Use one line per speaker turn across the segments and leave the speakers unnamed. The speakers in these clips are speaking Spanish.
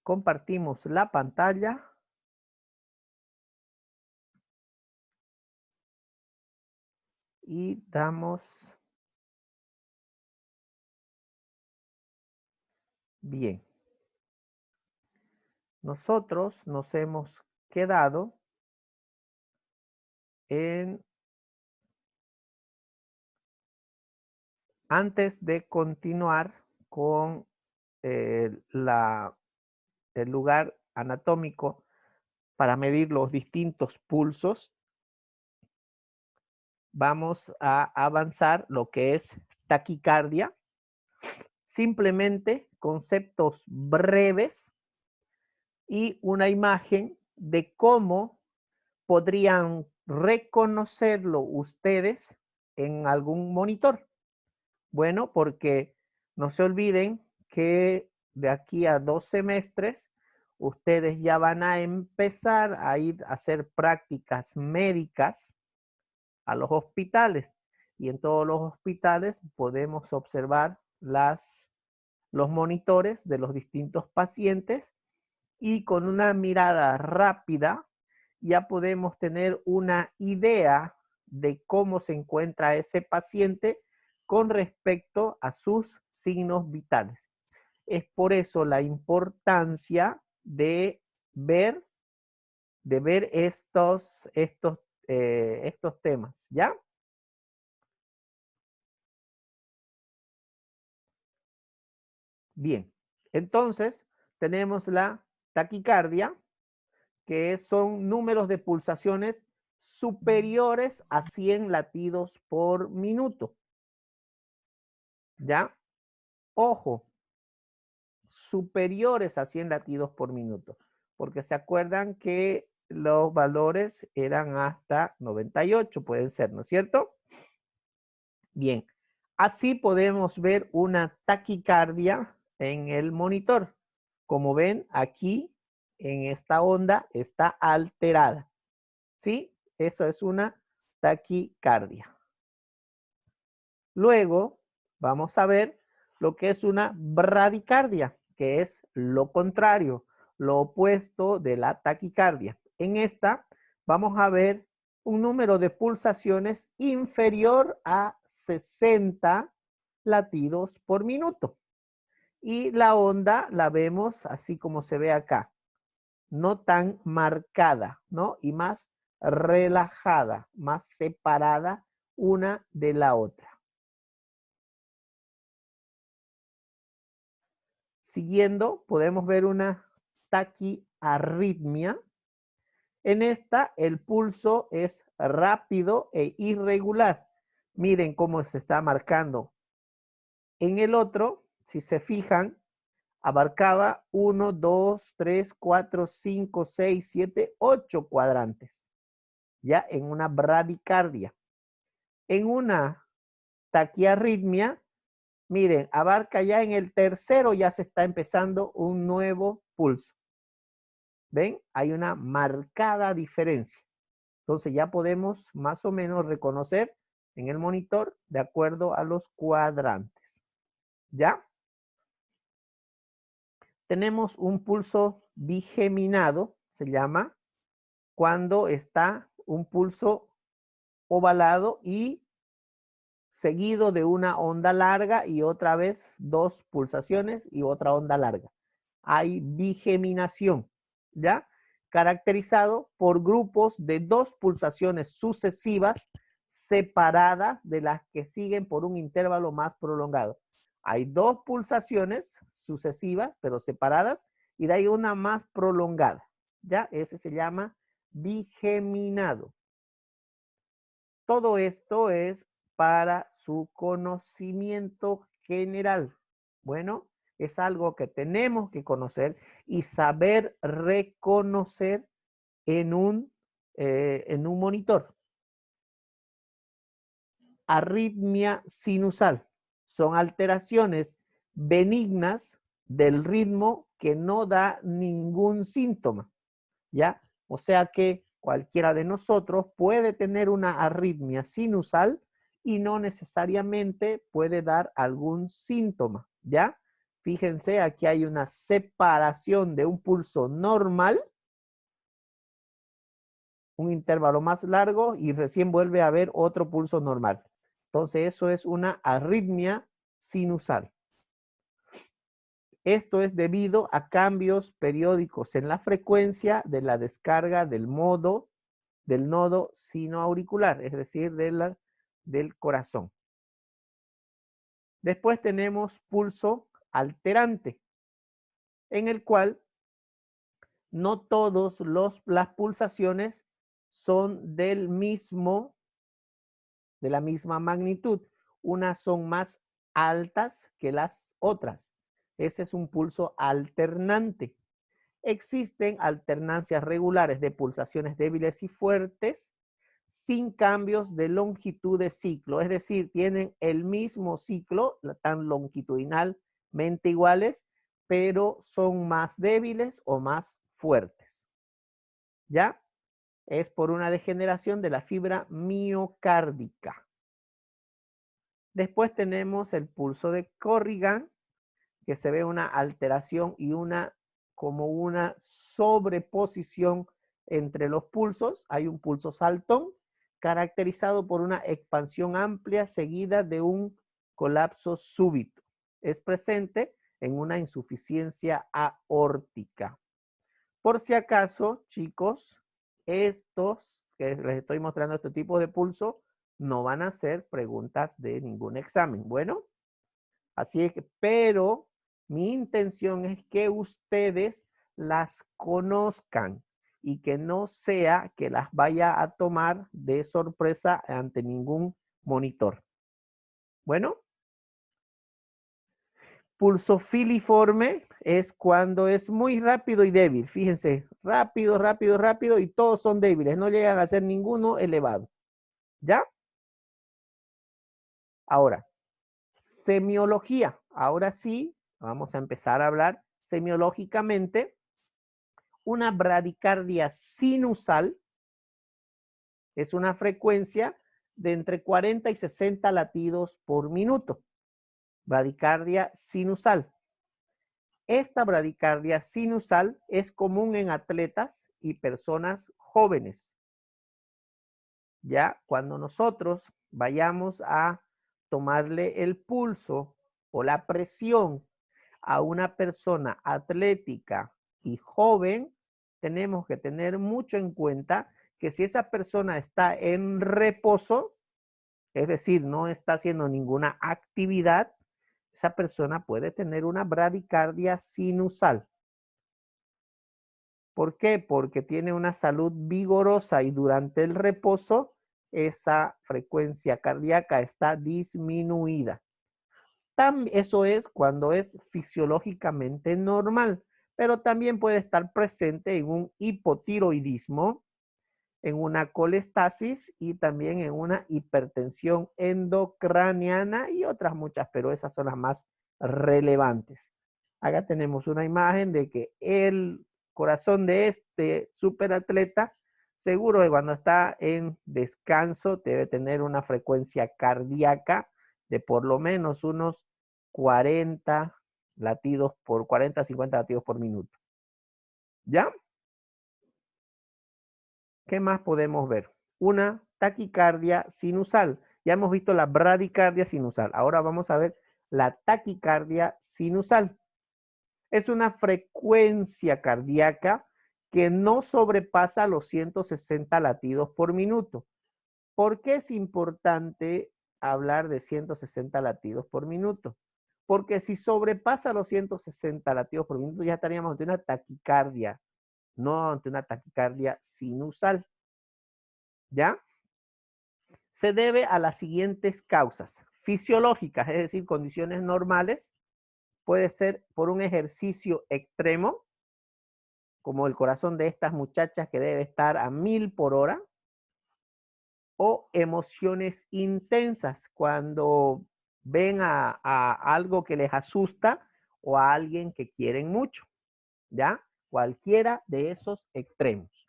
compartimos la pantalla. Y damos. Bien. Nosotros nos hemos quedado en. Antes de continuar con el lugar anatómico para medir los distintos pulsos, vamos a avanzar lo que es taquicardia. Simplemente conceptos breves y una imagen de cómo podrían reconocerlo ustedes en algún monitor. Bueno, porque no se olviden que de aquí a 2 semestres ustedes ya van a empezar a ir a hacer prácticas médicas a los hospitales. Y en todos los hospitales podemos observar los monitores de los distintos pacientes y con una mirada rápida ya podemos tener una idea de cómo se encuentra ese paciente con respecto a sus signos vitales. Es por eso la importancia de ver estos temas, ¿ya? Bien, entonces tenemos la taquicardia, que son números de pulsaciones superiores a 100 latidos por minuto. ¿Ya? Ojo, superiores a 100 latidos por minuto, porque se acuerdan que los valores eran hasta 98, pueden ser, ¿no es cierto? Bien, así podemos ver una taquicardia en el monitor. Como ven, aquí en esta onda está alterada. ¿Sí? Eso es una taquicardia. Luego vamos a ver lo que es una bradicardia, que es lo contrario, lo opuesto de la taquicardia. En esta vamos a ver un número de pulsaciones inferior a 60 latidos por minuto. Y la onda la vemos así como se ve acá, no tan marcada, ¿no? Y más relajada, más separada una de la otra. Siguiendo, podemos ver una taquiarritmia. En esta, el pulso es rápido e irregular. Miren cómo se está marcando. En el otro, si se fijan, abarcaba 1, 2, 3, 4, 5, 6, 7, 8 cuadrantes. Ya en una bradicardia. En una taquiarritmia, miren, abarca ya en el tercero, ya se está empezando un nuevo pulso. ¿Ven? Hay una marcada diferencia. Entonces ya podemos más o menos reconocer en el monitor de acuerdo a los cuadrantes. ¿Ya? Tenemos un pulso bigeminado, se llama, cuando está un pulso ovalado y seguido de una onda larga y otra vez 2 pulsaciones y otra onda larga. Hay bigeminación, ¿ya? Caracterizado por grupos de 2 pulsaciones sucesivas separadas de las que siguen por un intervalo más prolongado. Hay 2 pulsaciones sucesivas, pero separadas, y de ahí una más prolongada, ¿ya? Ese se llama bigeminado. Todo esto es para su conocimiento general. Bueno, es algo que tenemos que conocer y saber reconocer en un monitor. Arritmia sinusal. Son alteraciones benignas del ritmo que no da ningún síntoma, ¿ya? O sea que cualquiera de nosotros puede tener una arritmia sinusal y no necesariamente puede dar algún síntoma, ¿ya? Fíjense, aquí hay una separación de un pulso normal, un intervalo más largo y recién vuelve a haber otro pulso normal. Entonces eso es una arritmia sinusal. Esto es debido a cambios periódicos en la frecuencia de la descarga del nodo sinoauricular, es decir, del corazón. Después tenemos pulso alterante, en el cual no todas las pulsaciones son de la misma magnitud. Unas son más altas que las otras. Ese es un pulso alternante. Existen alternancias regulares de pulsaciones débiles y fuertes sin cambios de longitud de ciclo. Es decir, tienen el mismo ciclo, tan longitudinalmente iguales, pero son más débiles o más fuertes. ¿Ya? Es por una degeneración de la fibra miocárdica. Después tenemos el pulso de Corrigan, que se ve una alteración y como una sobreposición entre los pulsos. Hay un pulso saltón, caracterizado por una expansión amplia seguida de un colapso súbito. Es presente en una insuficiencia aórtica. Por si acaso, chicos, estos que les estoy mostrando, este tipo de pulso, no van a ser preguntas de ningún examen. Bueno, así es que, pero mi intención es que ustedes las conozcan y que no sea que las vaya a tomar de sorpresa ante ningún monitor. Bueno, pulso filiforme es cuando es muy rápido y débil. Fíjense, rápido, rápido, rápido y todos son débiles. No llegan a ser ninguno elevado. ¿Ya? Ahora, semiología. Ahora sí, vamos a empezar a hablar semiológicamente. Una bradicardia sinusal es una frecuencia de entre 40 y 60 latidos por minuto. Bradicardia sinusal. Esta bradicardia sinusal es común en atletas y personas jóvenes. Ya cuando nosotros vayamos a tomarle el pulso o la presión a una persona atlética y joven, tenemos que tener mucho en cuenta que si esa persona está en reposo, es decir, no está haciendo ninguna actividad, esa persona puede tener una bradicardia sinusal. ¿Por qué? Porque tiene una salud vigorosa y durante el reposo esa frecuencia cardíaca está disminuida. Eso es cuando es fisiológicamente normal, pero también puede estar presente en un hipotiroidismo, en una colestasis y también en una hipertensión endocraniana y otras muchas, pero esas son las más relevantes. Acá tenemos una imagen de que el corazón de este superatleta, seguro que cuando está en descanso debe tener una frecuencia cardíaca de por lo menos unos 40 latidos por 40 a 50 latidos por minuto. ¿Ya? ¿Qué más podemos ver? Una taquicardia sinusal. Ya hemos visto la bradicardia sinusal. Ahora vamos a ver la taquicardia sinusal. Es una frecuencia cardíaca que no sobrepasa los 160 latidos por minuto. ¿Por qué es importante hablar de 160 latidos por minuto? Porque si sobrepasa los 160 latidos por minuto, ya estaríamos ante una taquicardia, no ante una taquicardia sinusal. ¿Ya? Se debe a las siguientes causas fisiológicas, es decir, condiciones normales. Puede ser por un ejercicio extremo, como el corazón de estas muchachas que debe estar a 1000 por hora, o emociones intensas, cuando ven a algo que les asusta o a alguien que quieren mucho, ¿ya? Cualquiera de esos extremos.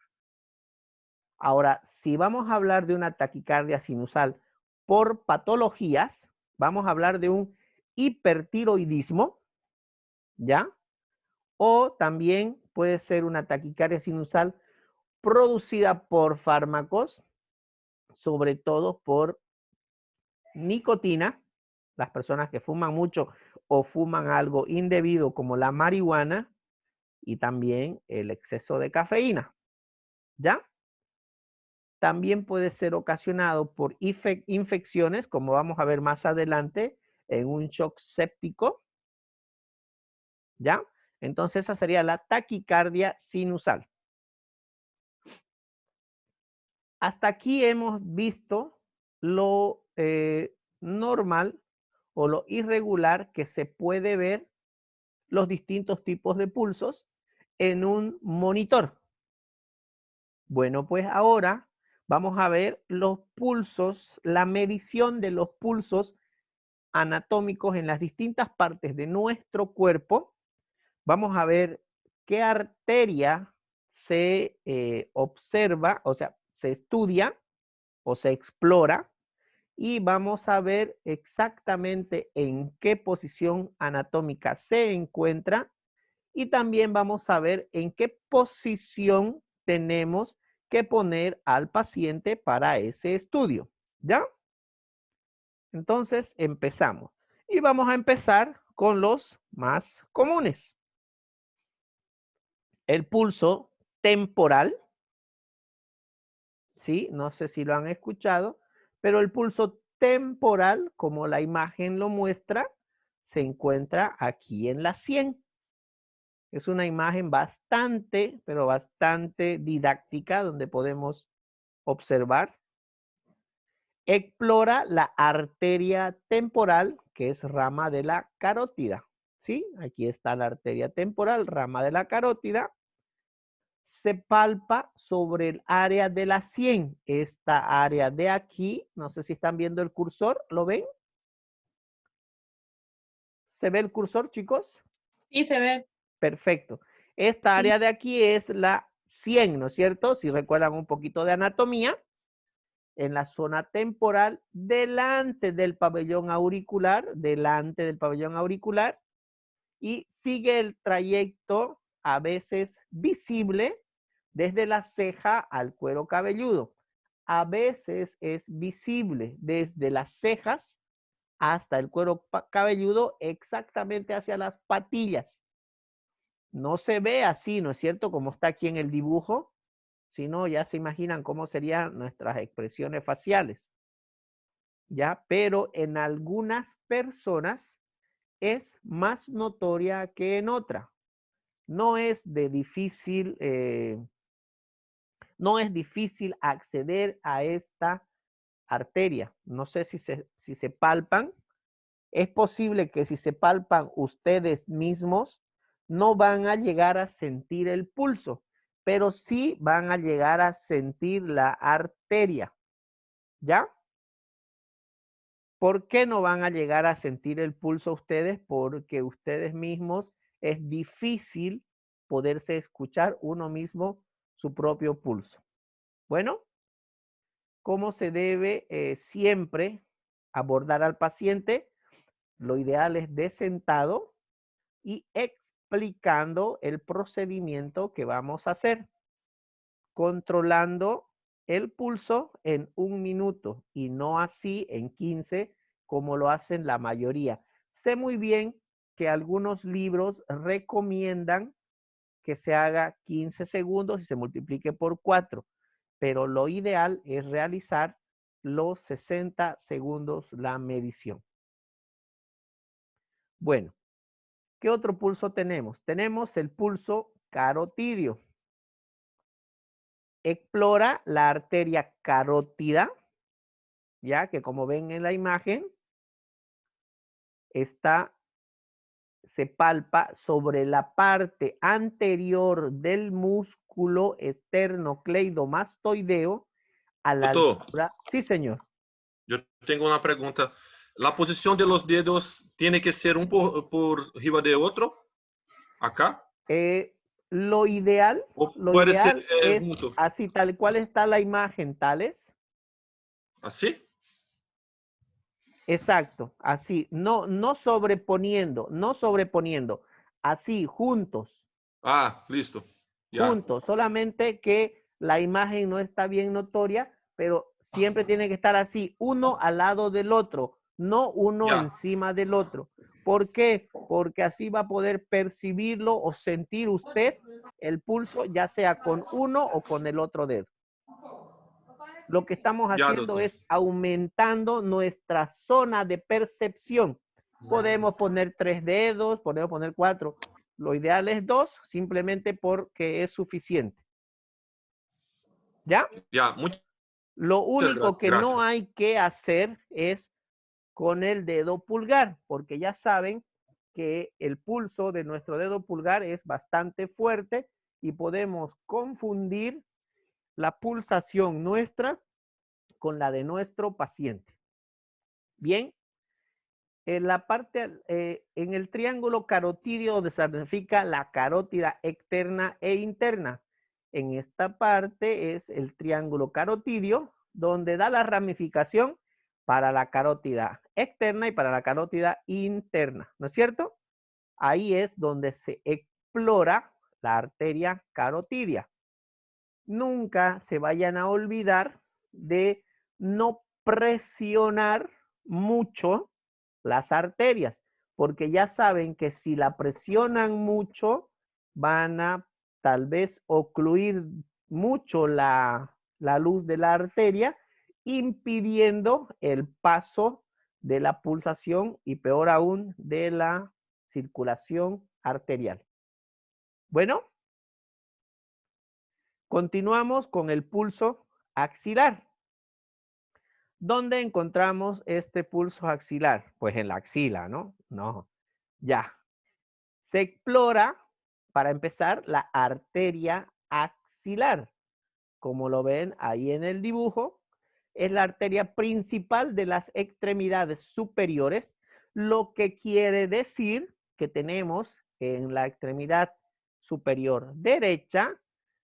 Ahora, si vamos a hablar de una taquicardia sinusal por patologías, vamos a hablar de un hipertiroidismo, ¿ya? O también puede ser una taquicardia sinusal producida por fármacos, sobre todo por nicotina, las personas que fuman mucho o fuman algo indebido como la marihuana y también el exceso de cafeína, ¿ya? También puede ser ocasionado por infecciones, como vamos a ver más adelante, en un shock séptico, ¿ya? Entonces esa sería la taquicardia sinusal. Hasta aquí hemos visto lo normal o lo irregular que se puede ver los distintos tipos de pulsos en un monitor. Bueno, pues ahora vamos a ver los pulsos, la medición de los pulsos anatómicos en las distintas partes de nuestro cuerpo. Vamos a ver qué arteria se observa, o sea, se estudia o se explora, y vamos a ver exactamente en qué posición anatómica se encuentra, y también vamos a ver en qué posición tenemos que poner al paciente para ese estudio, ¿ya? Entonces empezamos. Y vamos a empezar con los más comunes. El pulso temporal, ¿sí? No sé si lo han escuchado, pero el pulso temporal, como la imagen lo muestra, se encuentra aquí en la 100. Es una imagen bastante, pero bastante didáctica, donde podemos observar. Explora la arteria temporal, que es rama de la carótida. ¿Sí? Aquí está la arteria temporal, rama de la carótida. Se palpa sobre el área de la 100. Esta área de aquí, no sé si están viendo el cursor, ¿lo ven? ¿Se ve el cursor, chicos?
Sí, se ve.
Perfecto. Esta
Sí.
área de aquí es la 100, ¿no es cierto? Si recuerdan un poquito de anatomía, en la zona temporal, delante del pabellón auricular, y sigue el trayecto a veces visible desde la ceja al cuero cabelludo. A veces es visible desde las cejas hasta el cuero cabelludo, exactamente hacia las patillas. No se ve así, ¿no es cierto? Como está aquí en el dibujo, sino ya se imaginan cómo serían nuestras expresiones faciales. ¿Ya? Pero en algunas personas es más notoria que en otra. No es de difícil, no es difícil acceder a esta arteria. No sé si se palpan. Es posible que si se palpan ustedes mismos, no van a llegar a sentir el pulso, pero sí van a llegar a sentir la arteria. ¿Ya? ¿Por qué no van a llegar a sentir el pulso ustedes? Porque ustedes mismos es difícil poderse escuchar uno mismo su propio pulso. Bueno, ¿cómo se debe siempre abordar al paciente? Lo ideal es de sentado y explicando el procedimiento que vamos a hacer, controlando el pulso en 1 minuto y no así en 15 como lo hacen la mayoría. Sé muy bien que algunos libros recomiendan que se haga 15 segundos y se multiplique por 4, pero lo ideal es realizar los 60 segundos la medición. Bueno, ¿qué otro pulso tenemos? Tenemos el pulso carotidio. Explora la arteria carótida, ya que como ven en la imagen, se palpa sobre la parte anterior del músculo esternocleidomastoideo a la
Doutor,
altura. Sí, señor.
eu tenho uma pergunta. A posição de los dedos tem que ser um por riba de outro? Acá?
Lo ideal,
Ou
lo
pode ser
ideal es
junto?
así, tal cual está la imagen, tales.
Assim?
Exacto, así, no sobreponiendo, no sobreponiendo. así, juntos.
Ah, listo. Ya.
Juntos, solamente que la imagen no está bien notoria, pero siempre tiene que estar así, uno al lado del otro, no uno
Ya.
encima del otro. ¿Por qué? Porque así va a poder percibirlo o sentir usted el pulso, ya sea con uno o con el otro dedo. Lo que estamos
Ya,
haciendo
doctor.
es aumentando nuestra zona de percepción. Podemos poner 3 dedos, podemos poner 4. Lo ideal es 2, simplemente porque es suficiente. ¿Ya?
Ya, muchas
Lo único que no
gracias.
hay que hacer es con el dedo pulgar, porque ya saben que el pulso de nuestro dedo pulgar es bastante fuerte y podemos confundir la pulsación nuestra con la de nuestro paciente. Bien, en la parte, en el triángulo carotídeo donde se significa la carótida externa e interna. En esta parte es el triángulo carotídeo donde da la ramificación para la carótida externa y para la carótida interna, ¿no es cierto? Ahí es donde se explora la arteria carotidia. Nunca se vayan a olvidar de no presionar mucho las arterias, porque ya saben que si la presionan mucho, van a tal vez ocluir mucho la luz de la arteria, impidiendo el paso de la pulsación y peor aún de la circulación arterial. Bueno, continuamos con el pulso axilar. ¿Dónde encontramos este pulso axilar? Pues en la axila, ¿no? No, ya. Se explora, para empezar, la arteria axilar. Como lo ven ahí en el dibujo, es la arteria principal de las extremidades superiores, lo que quiere decir que tenemos en la extremidad superior derecha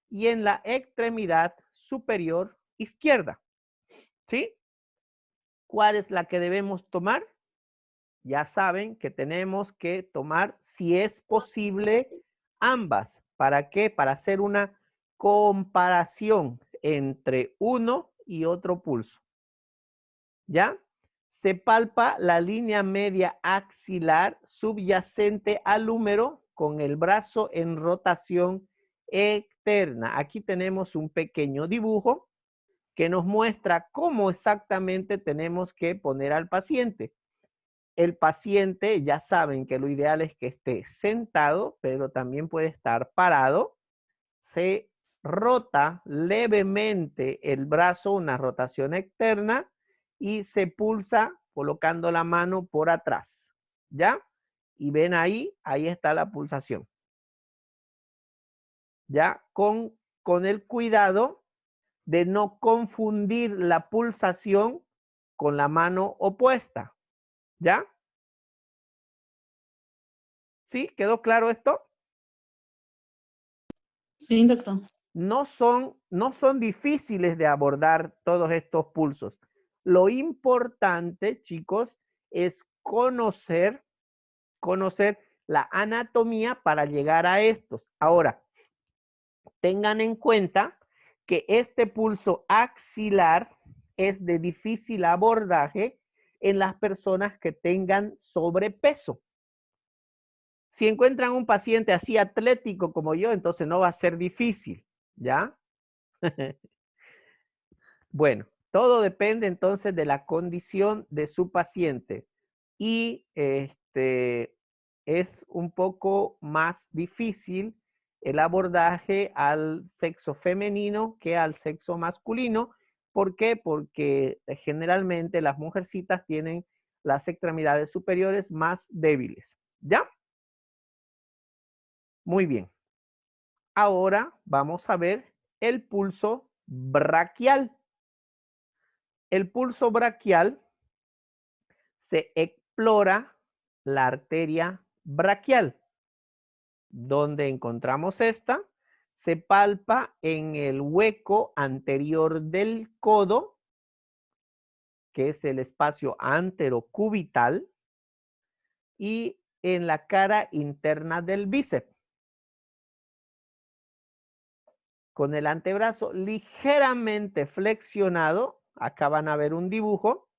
y en la extremidad superior izquierda. ¿Sí? ¿Cuál es la que debemos tomar? Ya saben que tenemos que tomar, si es posible, ambas. ¿Para qué? Para hacer una comparación entre uno y otro pulso. ¿Ya? Se palpa la línea media axilar subyacente al húmero con el brazo en rotación externa. Aquí tenemos un pequeño dibujo que nos muestra cómo exactamente tenemos que poner al paciente. El paciente, ya saben que lo ideal es que esté sentado, pero también puede estar parado. Se rota levemente el brazo, una rotación externa, y se pulsa colocando la mano por atrás. ¿Ya? Y ven ahí, ahí está la pulsación. ¿Ya? Con el cuidado de no confundir la pulsación con la mano opuesta. ¿Ya? ¿Sí? ¿Quedó claro esto?
Sí, doctor.
No son difíciles de abordar todos estos pulsos. Lo importante, chicos, es conocer la anatomía para llegar a estos. Ahora, tengan en cuenta que este pulso axilar es de difícil abordaje en las personas que tengan sobrepeso. Si encuentran un paciente así atlético como yo, entonces no va a ser difícil, ¿ya? Bueno, todo depende entonces de la condición de su paciente y es un poco más difícil el abordaje al sexo femenino que al sexo masculino. ¿Por qué? Porque generalmente las mujercitas tienen las extremidades superiores más débiles. ¿Ya? Muy bien. Ahora vamos a ver el pulso braquial. El pulso braquial se explora la arteria braquial. ¿Dónde encontramos esta? Se palpa en el hueco anterior del codo, que es el espacio anterocubital, y en la cara interna del bíceps. Con el antebrazo ligeramente flexionado, acá van a ver un dibujo,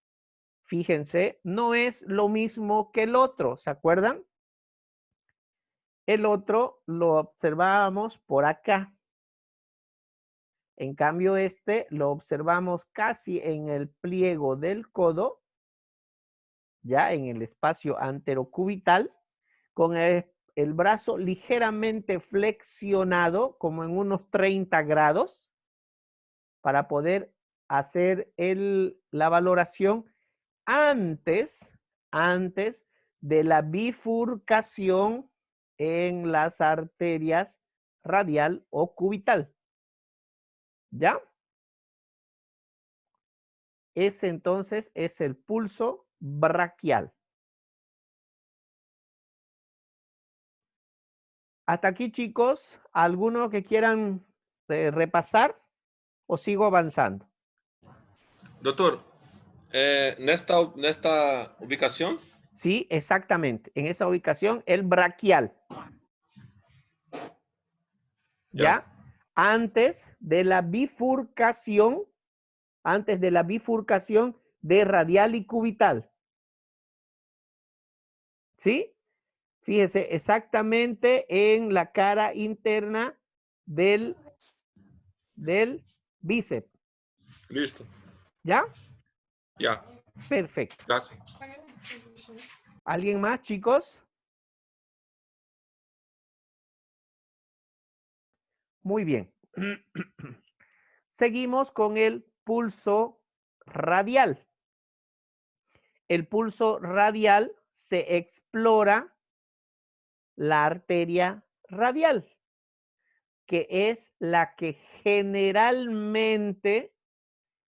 fíjense, no es lo mismo que el otro, ¿se acuerdan? El otro lo observábamos por acá. En cambio, este lo observamos casi en el pliego del codo, ya en el espacio anterocubital, con el brazo ligeramente flexionado, como en unos 30 grados, para poder hacer la valoración antes de la bifurcación en las arterias radial o cubital. ¿Ya? Ese entonces es el pulso braquial. Hasta aquí, chicos, ¿alguno que quieran repasar o sigo avanzando?
Doutor, nesta ubicação?
Sí, exactamente. En esa ubicación, el braquial. ¿Ya? Antes de la bifurcación de radial y cubital. ¿Sí? Fíjese, exactamente en la cara interna del bíceps.
Listo.
¿Ya?
Ya.
Perfecto.
Gracias.
¿Alguien más, chicos? Muy bien. Seguimos con el pulso radial. El pulso radial se explora la arteria radial, que es la que generalmente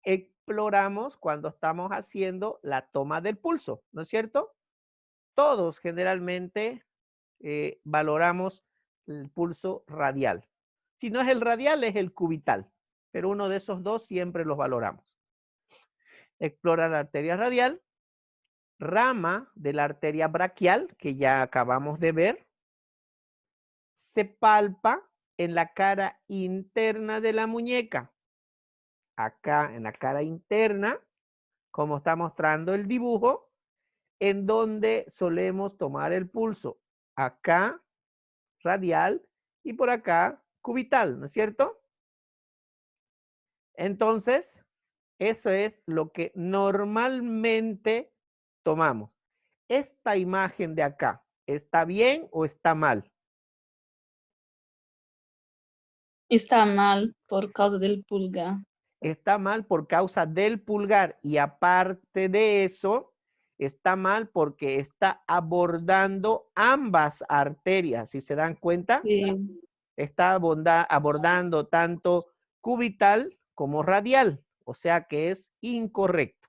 exploramos cuando estamos haciendo la toma del pulso, ¿no es cierto? Todos generalmente valoramos el pulso radial. Si no es el radial, es el cubital, pero uno de esos dos siempre los valoramos. Explora la arteria radial, rama de la arteria braquial, que ya acabamos de ver, se palpa en la cara interna de la muñeca. Acá en la cara interna, como está mostrando el dibujo, en donde solemos tomar el pulso. Acá, radial, y por acá, cubital, ¿no es cierto? Entonces, eso es lo que normalmente tomamos. Esta imagen de acá, ¿está bien o está mal?
Está mal por causa del pulgar.
Está mal por causa del pulgar y aparte de eso, está mal porque está abordando ambas arterias, si se dan cuenta.
Sí.
Está abordando tanto cubital como radial, o sea que es incorrecto.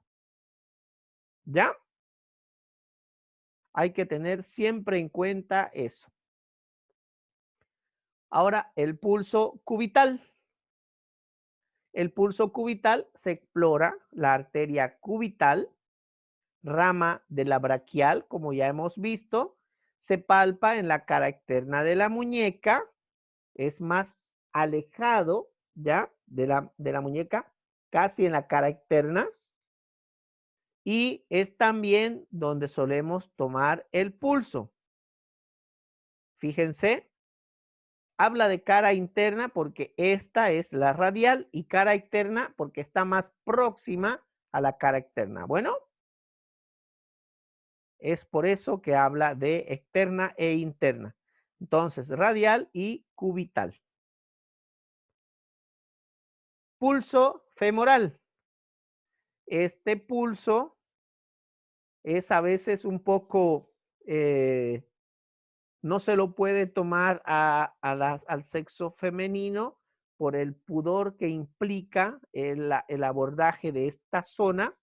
¿Ya? Hay que tener siempre en cuenta eso. Ahora, el pulso cubital. El pulso cubital se explora la arteria cubital, rama de la braquial, como ya hemos visto, se palpa en la cara externa de la muñeca, es más alejado ya de la muñeca, casi en la cara externa, y es también donde solemos tomar el pulso. Fíjense, habla de cara interna porque esta es la radial y cara externa porque está más próxima a la cara externa. Bueno, es por eso que habla de externa e interna. Entonces, radial y cubital. Pulso femoral. Este pulso es a veces un poco, no se lo puede tomar al sexo femenino por el pudor que implica el abordaje de esta zona,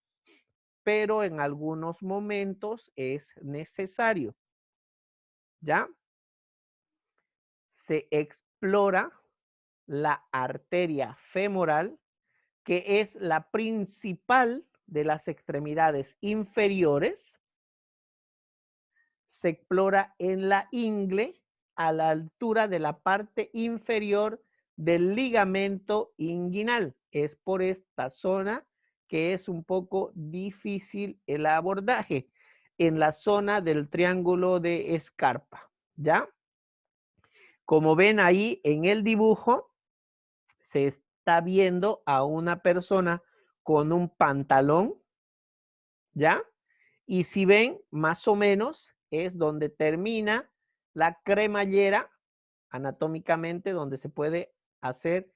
pero en algunos momentos es necesario. ¿Ya? Se explora la arteria femoral, que es la principal de las extremidades inferiores. se explora en la ingle a la altura de la parte inferior del ligamento inguinal. Es por esta zona que es un poco difícil el abordaje, en la zona del triángulo de Scarpa, ¿ya? Como ven ahí en el dibujo, se está viendo a una persona con un pantalón, ¿ya? Y si ven, más o menos es donde termina la cremallera, anatómicamente, donde se puede hacer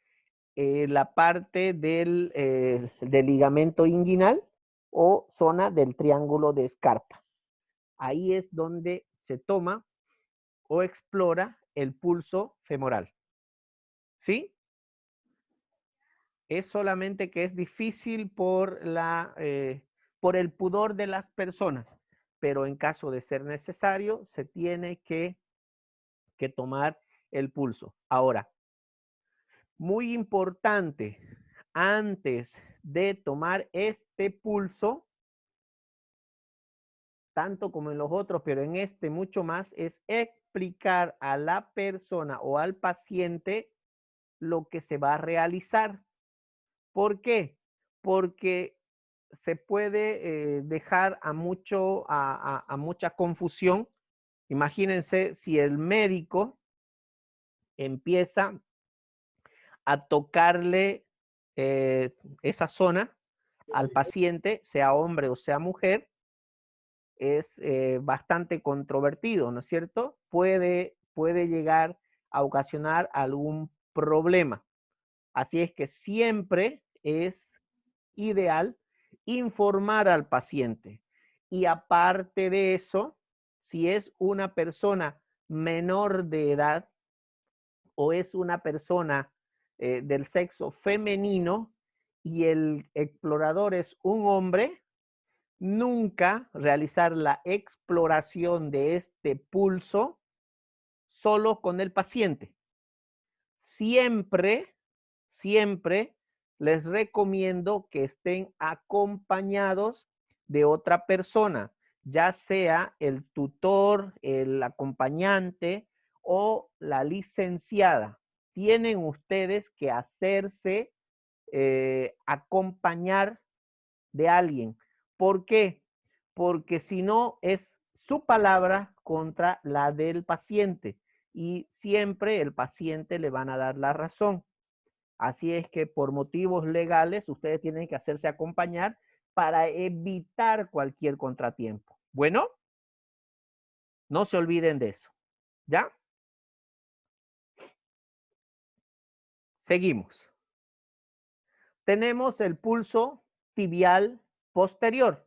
la parte del ligamento inguinal o zona del triángulo de Scarpa. Ahí es donde se toma o explora el pulso femoral. ¿Sí? Es solamente que es difícil por el pudor de las personas, pero en caso de ser necesario, se tiene que tomar el pulso. Ahora, muy importante, antes de tomar este pulso, tanto como en los otros, pero en este mucho más, es explicar a la persona o al paciente lo que se va a realizar. ¿Por qué? Porque se puede dejar a mucha confusión. Imagínense si el médico empieza a tocarle esa zona al paciente, sea hombre o sea mujer, es bastante controvertido, ¿no es cierto? Puede llegar a ocasionar algún problema. Así es que siempre es ideal informar al paciente. Y aparte de eso, si es una persona menor de edad o es una persona del sexo femenino y el explorador es un hombre, nunca realizar la exploración de este pulso solo con el paciente. Siempre les recomiendo que estén acompañados de otra persona, ya sea el tutor, el acompañante o la licenciada. Tienen ustedes que hacerse acompañar de alguien. ¿Por qué? Porque si no es su palabra contra la del paciente y siempre el paciente le van a dar la razón. Así es que por motivos legales ustedes tienen que hacerse acompañar para evitar cualquier contratiempo. Bueno, no se olviden de eso. ¿Ya? Seguimos. Tenemos el pulso tibial posterior.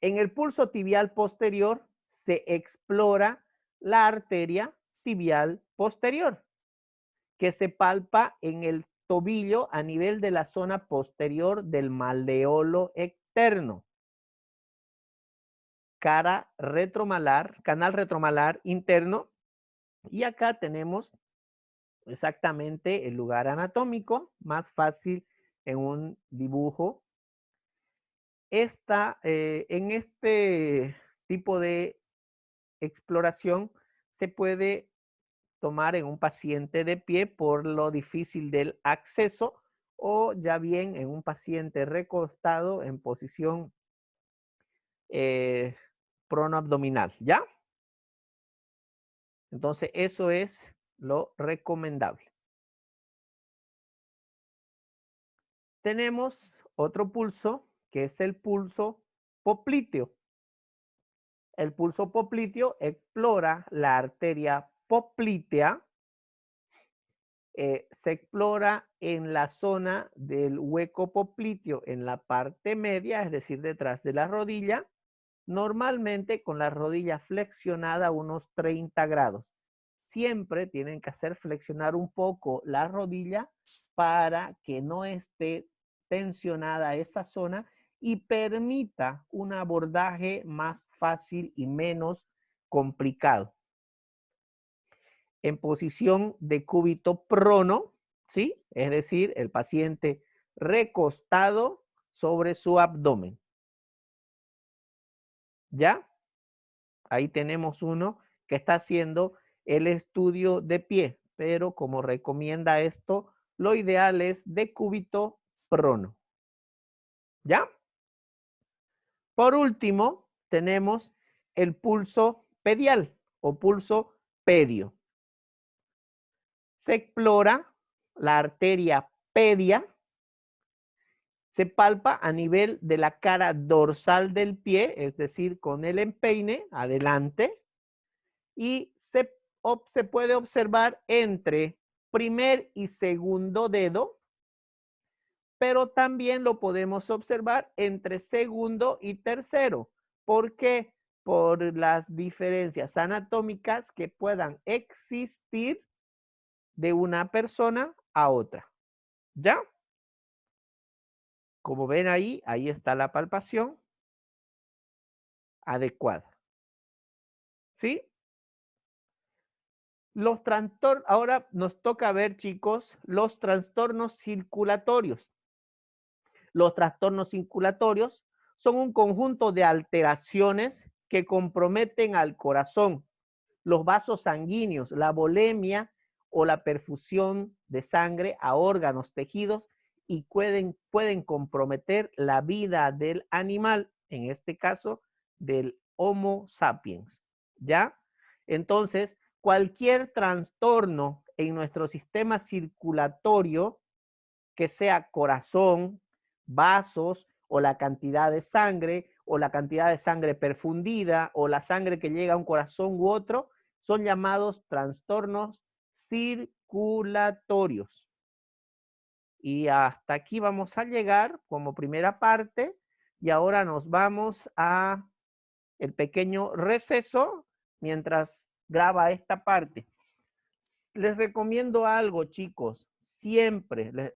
En el pulso tibial posterior se explora la arteria tibial posterior, que se palpa en el tobillo a nivel de la zona posterior del malleolo externo. Canal retromalar interno. Y acá tenemos exactamente el lugar anatómico, más fácil en un dibujo. En este tipo de exploración se puede tomar en un paciente de pie por lo difícil del acceso o ya bien en un paciente recostado en posición pronoabdominal, ¿ya? Entonces eso es lo recomendable. Tenemos otro pulso que es el pulso popliteo. El pulso popliteo explora la arteria poplitea. Se explora en la zona del hueco popliteo en la parte media, es decir, detrás de la rodilla, normalmente con la rodilla flexionada a unos 30 grados. Siempre tienen que hacer flexionar un poco la rodilla para que no esté tensionada esa zona y permita un abordaje más fácil y menos complicado. En posición de cúbito prono, ¿sí? Es decir, el paciente recostado sobre su abdomen. ¿Ya? Ahí tenemos uno que está haciendo el estudio de pie, pero como recomienda esto, lo ideal es decúbito prono. ¿Ya? Por último, tenemos el pulso pedial o pulso pedio. Se explora la arteria pedia, se palpa a nivel de la cara dorsal del pie, es decir, con el empeine adelante, y se puede observar entre primer y segundo dedo, pero también lo podemos observar entre segundo y tercero. ¿Por qué? Por las diferencias anatómicas que puedan existir de una persona a otra. ¿Ya? Como ven ahí, ahí está la palpación adecuada. ¿Sí? Los trastornos, ahora nos toca ver, chicos, los trastornos circulatorios. Los trastornos circulatorios son un conjunto de alteraciones que comprometen al corazón, los vasos sanguíneos, la volemia o la perfusión de sangre a órganos, tejidos y pueden comprometer la vida del animal, en este caso del Homo sapiens. ¿Ya? Entonces, cualquier trastorno en nuestro sistema circulatorio, que sea corazón, vasos o la cantidad de sangre o la cantidad de sangre perfundida o la sangre que llega a un corazón u otro, son llamados trastornos circulatorios. Y hasta aquí vamos a llegar como primera parte y ahora nos vamos a el pequeño receso mientras graba esta parte. Les recomiendo algo, chicos, siempre